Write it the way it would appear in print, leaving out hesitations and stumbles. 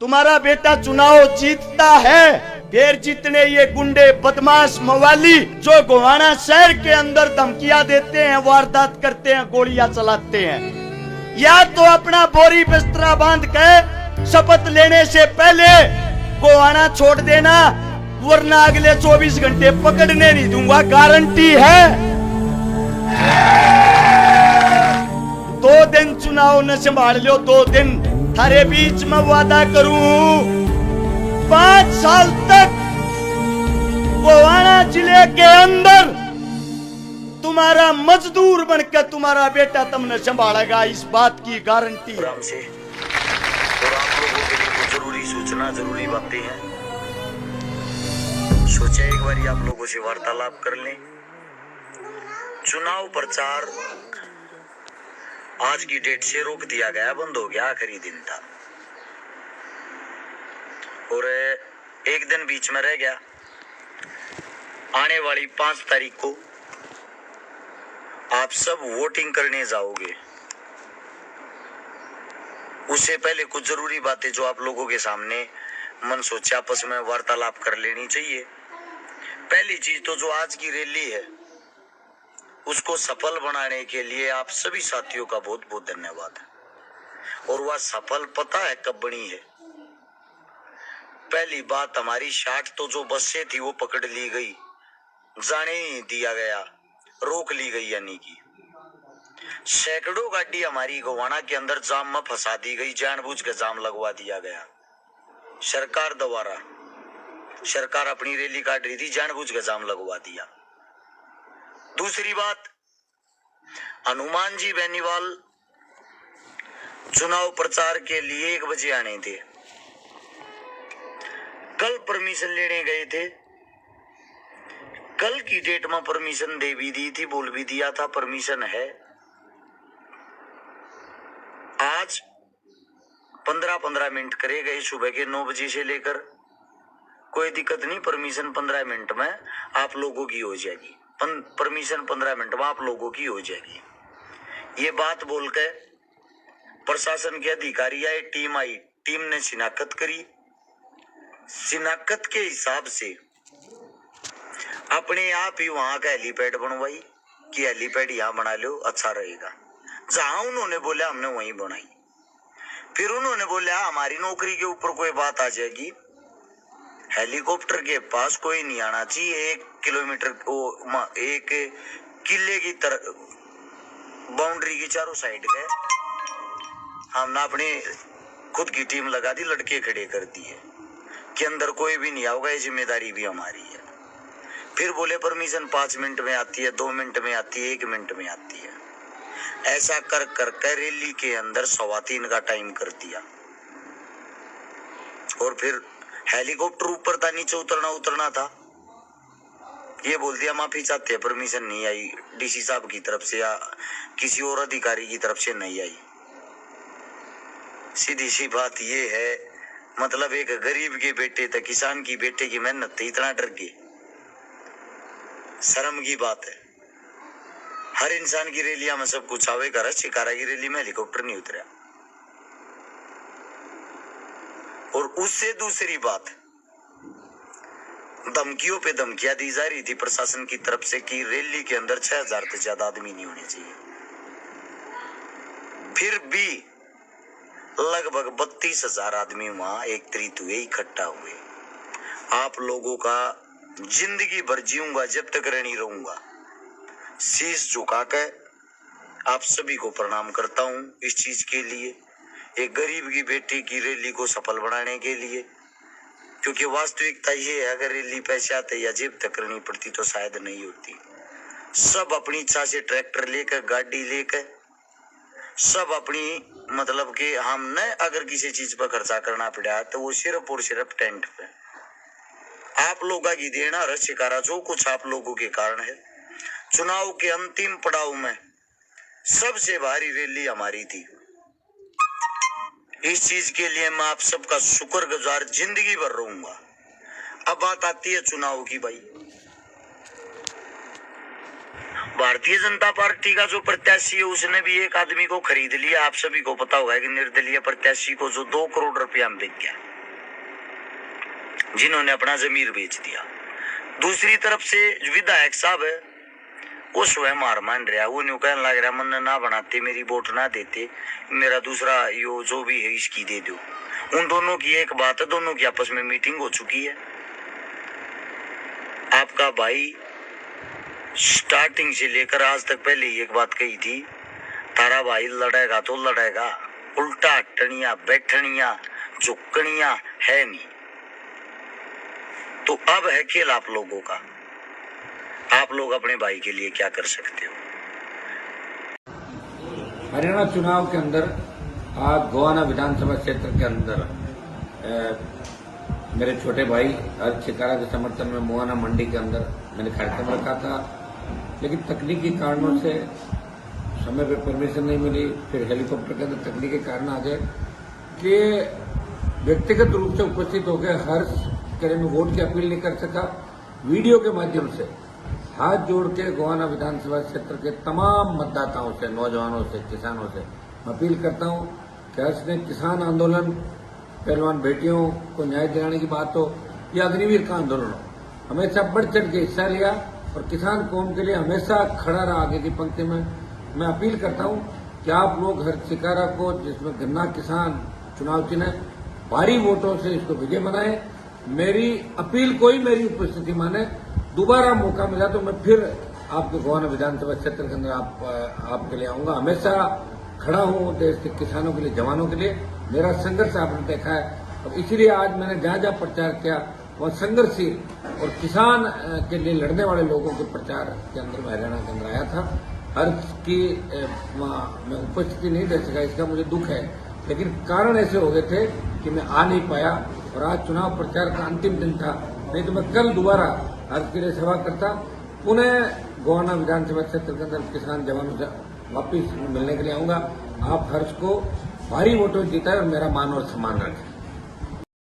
तुम्हारा बेटा चुनाव जीतता है, फिर जितने ये गुंडे बदमाश मवाली जो गोवाना शहर के अंदर धमकियां देते हैं, वारदात करते हैं, गोलियां चलाते हैं, या तो अपना बोरी बिस्तरा बांध के शपथ लेने से पहले गोवाना छोड़ देना, वरना अगले 24 घंटे पकड़ने नहीं दूंगा, गारंटी है। 2 दिन चुनाव न संभाल लो, 2 दिन थारे बीच में वादा करूं, 5 साल तक गोवाना जिले के अंदर तुम्हारा मजदूर बनकर तुम्हारा बेटा तुमने संभालेगा, इस बात की गारंटी है। से और आप लोगों के लिए कुछ जरूरी सूचना, जरूरी बातें हैं। सोचा एक बार आप लोगों से वार्तालाप कर लें। चुनाव प्रचार आज की डेट से रोक दिया गया, बंद हो गया, आखिरी दिन था और एक दिन बीच में रह गया। आने वाली 5 तारीख को आप सब वोटिंग करने जाओगे। उससे पहले कुछ जरूरी बातें जो आप लोगों के सामने मन सोचे आपस में वार्तालाप कर लेनी चाहिए। पहली चीज तो जो आज की रैली है उसको सफल बनाने के लिए आप सभी साथियों का बहुत बहुत धन्यवाद। और वह सफल पता है कब बनी है? पहली बात, हमारी 60 तो जो बसें थी वो पकड़ ली गई, जाने नहीं दिया गया, रोक ली गई, यानी कि सैकड़ों गाड़ी हमारी गोवाना के अंदर जाम में फंसा दी गई, जानबूझ के जाम लगवा दिया गया सरकार द्वारा। सरकार अपनी रैली काट रही थी, जानबूझ के जाम लगवा दिया। दूसरी बात, हनुमान जी बेनीवाल चुनाव प्रचार के लिए 1 बजे आने थे, कल परमिशन लेने गए थे, कल की डेट में परमिशन दे भी दी थी, बोल भी दिया था परमिशन है। आज 15-15 मिनट करे गए, सुबह के 9 बजे से लेकर, कोई दिक्कत नहीं, परमिशन 15 मिनट में आप लोगों की हो जाएगी, परमिशन 15 मिनट में आप लोगों की हो जाएगी। ये बात बोल के प्रशासन के अधिकारी आए, टीम आई, टीम ने शिनाख्त करी, शिनाख्त के हिसाब से अपने आप ही वहां का हेलीपैड बनवाई कि हेलीपैड यहाँ बना लो, अच्छा रहेगा। जहां उन्होंने बोला हमने वहीं बनाई। फिर उन्होंने बोला हमारी नौकरी के ऊपर कोई बात आ जाएगी, हेलीकॉप्टर के पास कोई नहीं आना चाहिए, 1 किलोमीटर को 1 किले की तरह बाउंड्री की चारों साइड के हमने अपनी खुद की टीम लगा दी, लड़के खड़े कर दिए कि अंदर कोई भी नहीं आएगा, ये जिम्मेदारी भी हमारी है। फिर बोले परमिशन 5 मिनट में आती है, 2 मिनट में आती है, 1 मिनट में आती है। ऐसा कर कर रैली के अंदर 3:15 का टाइम कर दिया। और फिर हेलीकॉप्टर ऊपर था, नीचे उतरना था, ये बोल दिया माफी चाहते हैं, परमिशन नहीं आई डीसी साहब की तरफ से या किसी और अधिकारी की तरफ से नहीं आई। सीधी सी बात ये है, मतलब एक गरीब के बेटे तक, किसान की बेटे की मेहनत थी, इतना डर गए, शर्म की बात है। हर इंसान की रैलियां में सब कुछ आवेगा, शिकारा की रैली में हेलीकॉप्टर नहीं उतरा। और उससे दूसरी बात, धमकियों पे धमकियां दी जा रही थी प्रशासन की तरफ से कि रैली के अंदर 6000 से ज्यादा आदमी नहीं होने चाहिए। फिर भी लगभग 32,000 आदमी वहां एकत्रित हुए, इकट्ठा हुए। आप लोगों का जिंदगी भर जीऊंगा जब तक नहीं रहूंगा, शीश झुका के आप सभी को प्रणाम करता हूं इस चीज के लिए, एक गरीब की बेटी की रैली को सफल बनाने के लिए। क्योंकि वास्तविकता ये है, अगर रैली पैसे आते या जेब तक करनी पड़ती तो शायद नहीं होती। सब अपनी इच्छा से ट्रैक्टर लेकर, गाड़ी लेकर, सब अपनी, मतलब कि हमने अगर किसी चीज पर खर्चा करना पड़ा तो वो सिर्फ और सिर्फ टेंट पे। आप लोगों की देना रशिकारा जो कुछ आप लोगों के कारण है। चुनाव के अंतिम पड़ाव में सबसे भारी रैली हमारी थी। इस चीज के लिए मैं आप सबका शुक्रगुजार जिंदगी भर रहूंगा। अब बात आती है चुनाव की। भाई, भारतीय जनता पार्टी का जो प्रत्याशी है उसने भी एक आदमी को खरीद लिया। आप सभी को पता होगा कि निर्दलीय प्रत्याशी को जो 2 करोड़ रुपया में बिक गया। जिन्होंने अपना जमीर बेच दिया। दूसरी तरफ से विधायक साहब है, वो स्वयं हार मान रहा, वो न्यू कहने लग रहा मन ना बनाते, मेरी वोट ना देते, मेरा दूसरा यो जो भी है इसकी दे दो। उन दोनों की एक बात है, दोनों की आपस में मीटिंग हो चुकी है। आपका भाई स्टार्टिंग से लेकर आज तक पहले ही एक बात कही थी, तारा भाई लड़ेगा तो लड़ेगा, उल्टा हटनिया बैठनिया झुकनिया है नहीं। तो अब है खेल आप लोगों का, आप लोग अपने भाई के लिए क्या कर सकते हो। हरियाणा चुनाव के अंदर आज गोवाना विधानसभा क्षेत्र के अंदर मेरे छोटे भाई हर्ष चिकारा के समर्थन में मोहाना मंडी के अंदर मैंने कार्यक्रम रखा था, लेकिन तकनीकी कारणों से समय पे परमिशन नहीं मिली। फिर हेलीकॉप्टर के अंदर तकनीकी कारण आ गए कि व्यक्तिगत रूप से उपस्थित होकर हर्ष के लिए मैं वोट की अपील नहीं कर सका। वीडियो के माध्यम से हाथ जोड़ के गोवाना विधानसभा क्षेत्र के तमाम मतदाताओं से, नौजवानों से, किसानों से मैं अपील करता हूं कि हर्ष ने किसान आंदोलन, पहलवान बेटियों को न्याय दिलाने की बात हो या अग्निवीर का आंदोलन हो, हमेशा बढ़ चढ़ के हिस्सा लिया और किसान कौम के लिए हमेशा खड़ा रहा आगे की पंक्ति में। मैं अपील करता हूं कि आप लोग हर्ष चिकारा को, जिसमें गन्ना किसान चुनाव चिन्ह, भारी वोटों से इसको विजय बनाए। मेरी अपील कोई मेरी उपस्थिति माने, दोबारा मौका मिला तो मैं फिर आपके गोवाना विधानसभा क्षेत्र के अंदर आपके लिए आऊंगा। हमेशा खड़ा हूं देश के किसानों के लिए, जवानों के लिए। मेरा संघर्ष आपने देखा है और इसीलिए आज मैंने जहां जहां प्रचार किया वह संघर्षशील और किसान के लिए लड़ने वाले लोगों के प्रचार के अंदर मैं हरियाणा के अंदर आया था। हर्ष की मैं उपस्थिति नहीं दे सका, इसका मुझे दुख है, लेकिन कारण ऐसे हो गए थे कि मैं आ नहीं पाया और आज चुनाव प्रचार का अंतिम दिन था, नहीं तो मैं कल दोबारा हर्ष के लिए सभा करता। पुनः गोवाना विधानसभा क्षेत्र के अंदर किसान जवानों से वापिस मिलने के लिए आऊंगा। आप हर्ष को भारी वोटों जीताए और मेरा मान और सम्मान रखें।